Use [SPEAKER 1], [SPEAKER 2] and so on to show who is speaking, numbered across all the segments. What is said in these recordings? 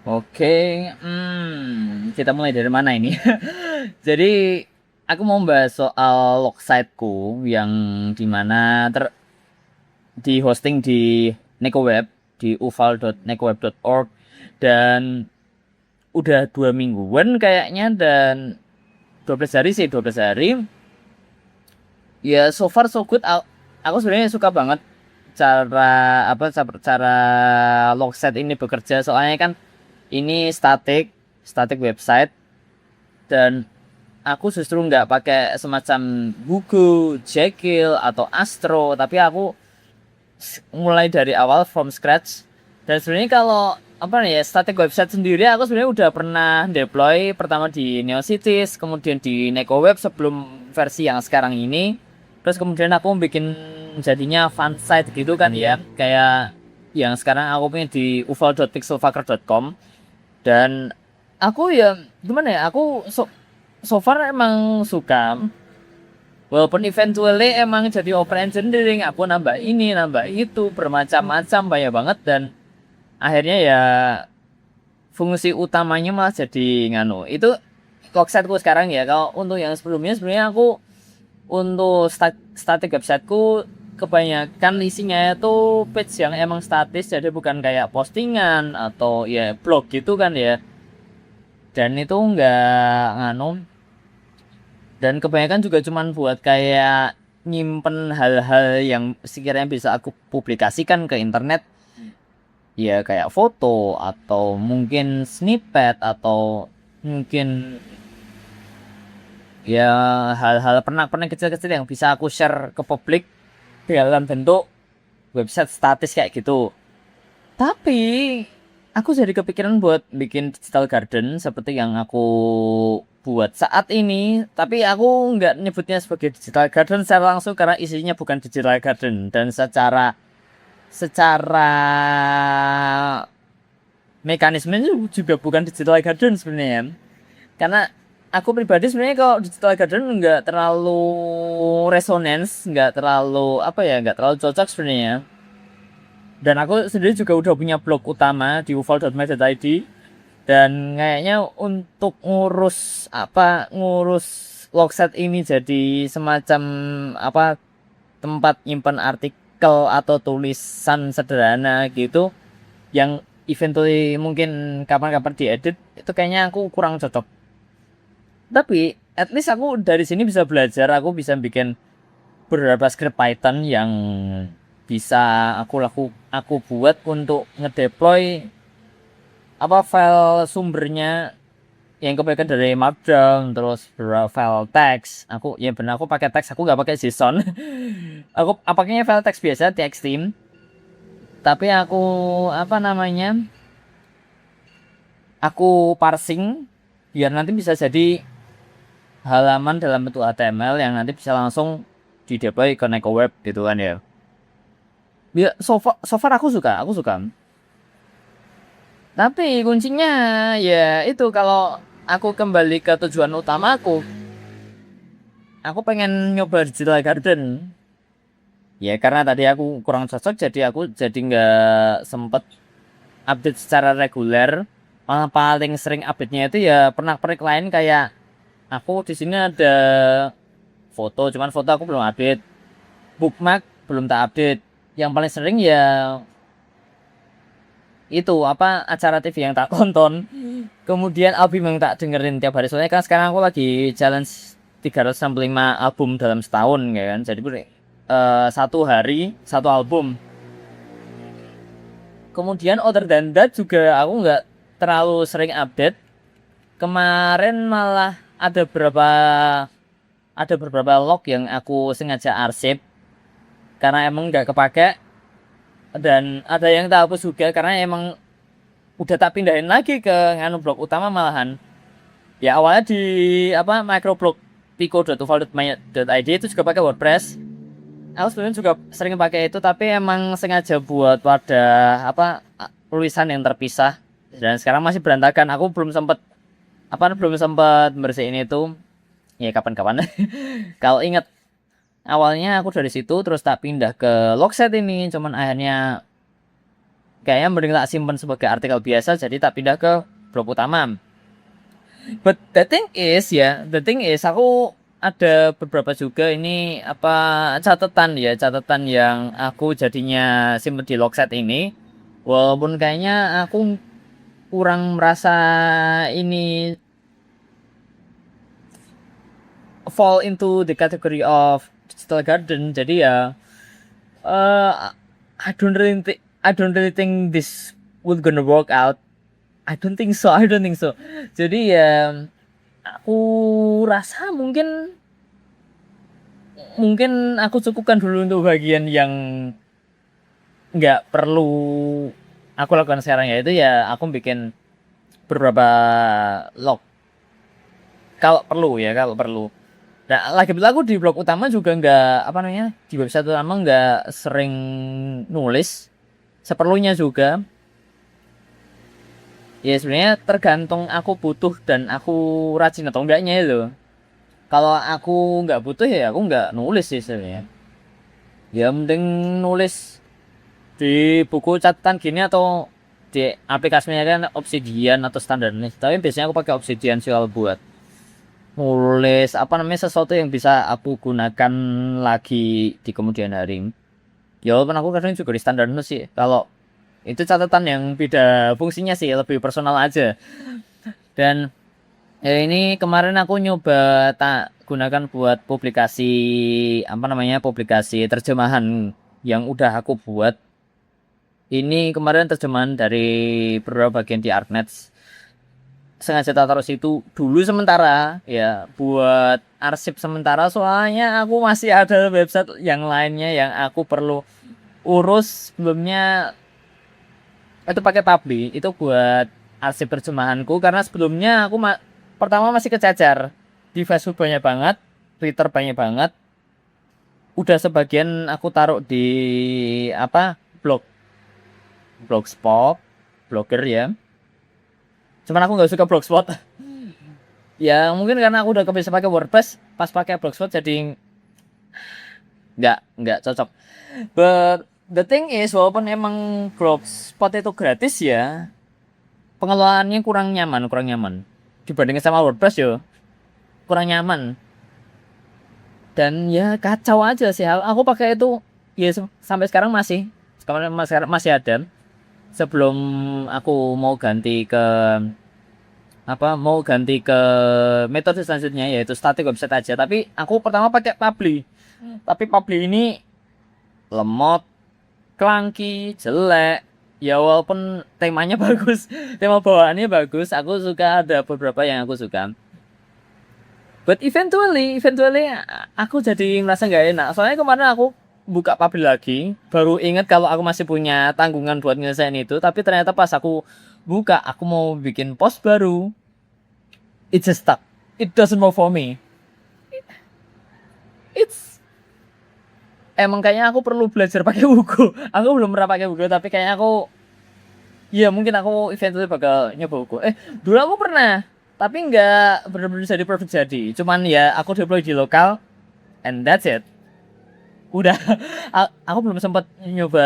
[SPEAKER 1] Oke, kita mulai dari mana ini? Jadi, aku mau bahas soal logsideku yang dimana di hosting di NekoWeb, di uval.nekoweb.org, dan udah 2 mingguan kayaknya, dan 12 hari sih, 12 hari. Ya, so far so good. Aku sebenarnya suka banget cara logsite ini bekerja, soalnya kan ini static website, dan aku justru nggak pakai semacam Google, Jekyll atau Astro, tapi aku mulai dari awal from scratch. Dan sebenarnya kalau apa nih ya, static website sendiri aku sebenarnya udah pernah deploy pertama di Neocities, kemudian di NekoWeb sebelum versi yang sekarang ini. Terus kemudian aku bikin jadinya fansite gitu kan ya, kayak yang sekarang aku punya di uval.pixelfucker.com. Dan aku ya gimana ya, aku so far emang suka, walaupun eventually emang jadi open engineering, aku nambah ini nambah itu bermacam-macam banyak banget, dan akhirnya ya fungsi utamanya malah jadi nganu itu websiteku sekarang ya. Kalau untuk yang sebelumnya sebenarnya aku untuk static websiteku kebanyakan isinya itu page yang emang statis, jadi bukan kayak postingan atau ya blog gitu kan ya. Dan itu nggak nganu, dan kebanyakan juga cuman buat kayak nyimpen hal-hal yang sekiranya bisa aku publikasikan ke internet, ya kayak foto atau mungkin snippet atau mungkin ya hal-hal pernak-pernik kecil-kecil yang bisa aku share ke publik dalam bentuk website statis kayak gitu. Tapi aku jadi kepikiran buat bikin digital garden seperti yang aku buat saat ini. Tapi aku nggak nyebutnya sebagai digital garden secara langsung karena isinya bukan digital garden, dan secara secara mekanisme juga bukan digital garden sebenarnya. Karena aku pribadi sebenarnya kalau digital garden nggak terlalu resonance, nggak terlalu apa ya, nggak terlalu cocok sebenarnya. Dan aku sendiri juga udah punya blog utama di uval.my.id, dan kayaknya untuk ngurus logset ini jadi semacam apa, tempat nyimpan artikel atau tulisan sederhana gitu yang eventually mungkin kapan-kapan diedit, itu kayaknya aku kurang cocok. Tapi at least aku dari sini bisa belajar, aku bisa bikin beberapa script Python yang bisa aku buat untuk ngedeploy apa file sumbernya yang kebanyakan dari Markdown, terus beberapa file teks. Aku ya benar, aku pakai teks, aku nggak pakai JSON. Aku pakainya file teks biasa TXT. Tapi aku apa namanya, aku parsing biar nanti bisa jadi halaman dalam bentuk HTML yang nanti bisa langsung di deploy ke Neko Web gitu kan ya. Ya so far aku suka. Tapi kuncinya ya itu, kalau aku kembali ke tujuan utamaku, aku pengen nyoba digital garden. Ya karena tadi aku kurang cocok, jadi aku jadi nggak sempet update secara reguler. Malah paling sering update-nya itu ya pernak-pernik lain, kayak aku di sini ada foto, cuman foto aku belum update. Bookmark belum tak update. Yang paling sering ya itu apa, acara TV yang tak tonton, kemudian album yang tak dengerin tiap hari. Soalnya kan sekarang aku lagi challenge 365 album dalam setahun ya kan. Jadi satu hari satu album. Kemudian other than that juga aku nggak terlalu sering update. Kemarin malah ada beberapa log yang aku sengaja arsip karena emang nggak kepake, dan ada yang tak hapus juga karena emang udah tak pindahin lagi ke nganu blog utama malahan. Ya awalnya di apa, microblog pico.uval.my.id itu juga pakai WordPress. Aku sebenarnya juga sering pakai itu, tapi emang sengaja buat wadah apa, tulisan yang terpisah. Dan sekarang masih berantakan. Aku belum sempat bersihin itu. Ya kapan-kapan. Kalau ingat awalnya aku dari situ terus tak pindah ke logset ini, cuman akhirnya kayaknya mending tak simpen sebagai artikel biasa, jadi tak pindah ke blog utama. But the thing is aku ada beberapa juga ini catatan yang aku jadinya simpen di Logset ini. Walaupun kayaknya aku kurang merasa ini fall into the category of digital garden. Jadi ya uh, I don't really think this would gonna work out. I don't think so. Jadi ya aku rasa mungkin mungkin aku cukupkan dulu untuk bagian yang nggak perlu aku lakukan sekarang, yaitu ya aku bikin beberapa log kalau perlu. Nah, lagi pula aku di blog utama juga nggak di website utama nggak sering nulis, seperlunya juga. Ya sebenarnya tergantung aku butuh dan aku rajin atau enggaknya itu. Kalau aku nggak butuh ya aku nggak nulis sih sebenarnya. Ya mending nulis di buku catatan gini atau di aplikasinya kan Obsidian atau standar nih. Tapi biasanya aku pakai Obsidian sih kalau buat nulis sesuatu yang bisa aku gunakan lagi di kemudian hari. Ya walaupun aku kadang juga di standar sih. Kalau itu catatan yang beda fungsinya sih, lebih personal aja. Dan ya ini kemarin aku nyoba tak gunakan buat publikasi terjemahan yang udah aku buat. Ini kemarin terjemahan dari beberapa bagian di Artnet. Sengaja tak taruh situ dulu sementara ya buat arsip sementara, soalnya aku masih ada website yang lainnya yang aku perlu urus sebelumnya. Itu pakai Publi itu buat arsip terjemahanku, karena sebelumnya aku pertama masih kecacar di Facebook banyak banget, Twitter banyak banget, udah sebagian aku taruh di blogspot, blogger ya. Cuman aku nggak suka blogspot. Ya mungkin karena aku udah kebiasa pakai WordPress, pas pakai blogspot jadi nggak cocok. But the thing is, walaupun emang blogspot itu gratis ya, pengelolaannya kurang nyaman dibandingkan sama WordPress yo, kurang nyaman. Dan ya kacau aja sih, aku pakai itu ya sampai sekarang masih ada. Sebelum aku mau ganti ke metode selanjutnya yaitu static website aja, tapi aku pertama pakai Publi. Tapi Publi ini lemot, clunky, jelek. Ya walaupun temanya bagus, tema bawaannya bagus, aku suka, ada beberapa yang aku suka. But eventually aku jadi ngerasa nggak enak. Soalnya kemarin aku buka Publi lagi, baru ingat kalau aku masih punya tanggungan buat nyelesain itu. Tapi ternyata pas aku buka, aku mau bikin post baru, it just stuck. It doesn't work for me. It's emang kayaknya aku perlu belajar pakai buku. Aku belum pernah pakai buku, tapi kayaknya ya mungkin aku eventually bakal nyoba buku. Dulu aku pernah, tapi nggak benar-benar jadi perfect jadi. Cuman ya aku deploy di lokal, and that's it. Udah, aku belum sempat nyoba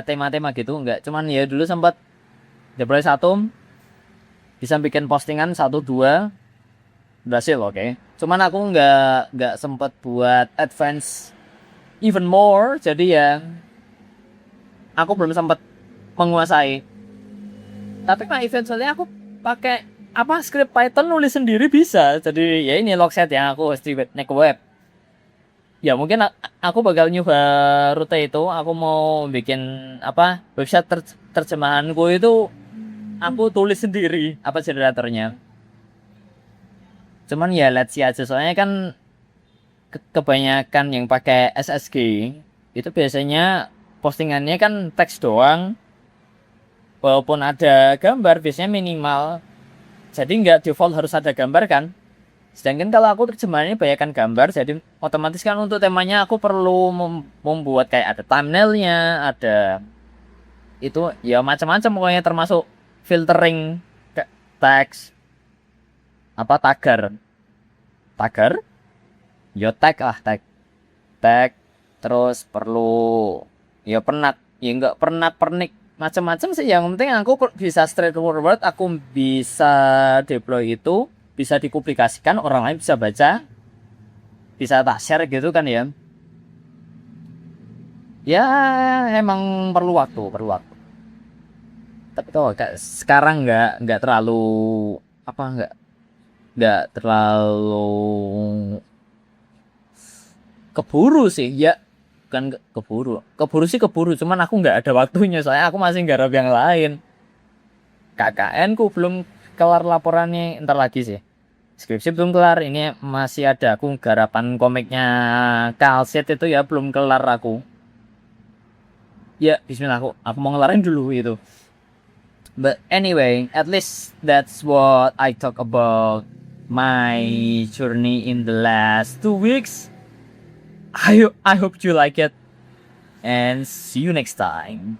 [SPEAKER 1] tema-tema gitu, nggak. Cuman ya dulu sempat deploy satu, bisa bikin postingan 1-2, berhasil, oke. Cuman aku nggak sempat buat advance even more, jadi ya aku belum sempat menguasai. Tapi eventually aku pakai script Python nulis sendiri bisa. Jadi ya ini Logset yang aku host di Neko Web. Ya mungkin aku bakal nyoba rute itu. Aku mau bikin website terjemahanku itu aku tulis sendiri generatornya. Cuman ya let's see aja, soalnya kan kebanyakan yang pakai SSG itu biasanya postingannya kan teks doang, walaupun ada gambar biasanya minimal, jadi nggak default harus ada gambar kan. Sedangkan kalau aku terjemahannya banyakkan gambar, jadi otomatis kan untuk temanya aku perlu membuat kayak ada thumbnailnya, ada itu ya macam-macam pokoknya, termasuk filtering teks tagar yo tag terus perlu ya pernak, ya nggak pernik macam-macam sih, yang penting aku bisa straightforward, aku bisa deploy itu, bisa dipublikasikan, orang lain bisa baca, bisa tak share gitu kan ya. Ya emang perlu waktu. Tapi kalau sekarang nggak terlalu apa, nggak terlalu keburu sih ya. Kan keburu sih keburu, cuman aku nggak ada waktunya, soalnya aku masih garap yang lain. KKN ku belum kelar laporannya, ntar lagi sih. Skripsi belum kelar, ini masih ada aku garapan komiknya Kalset itu ya, belum kelar aku. Ya bismillah, aku mau ngelarin dulu itu. But anyway, at least that's what I talk about my journey in the last 2 weeks. I hope you like it, and see you next time.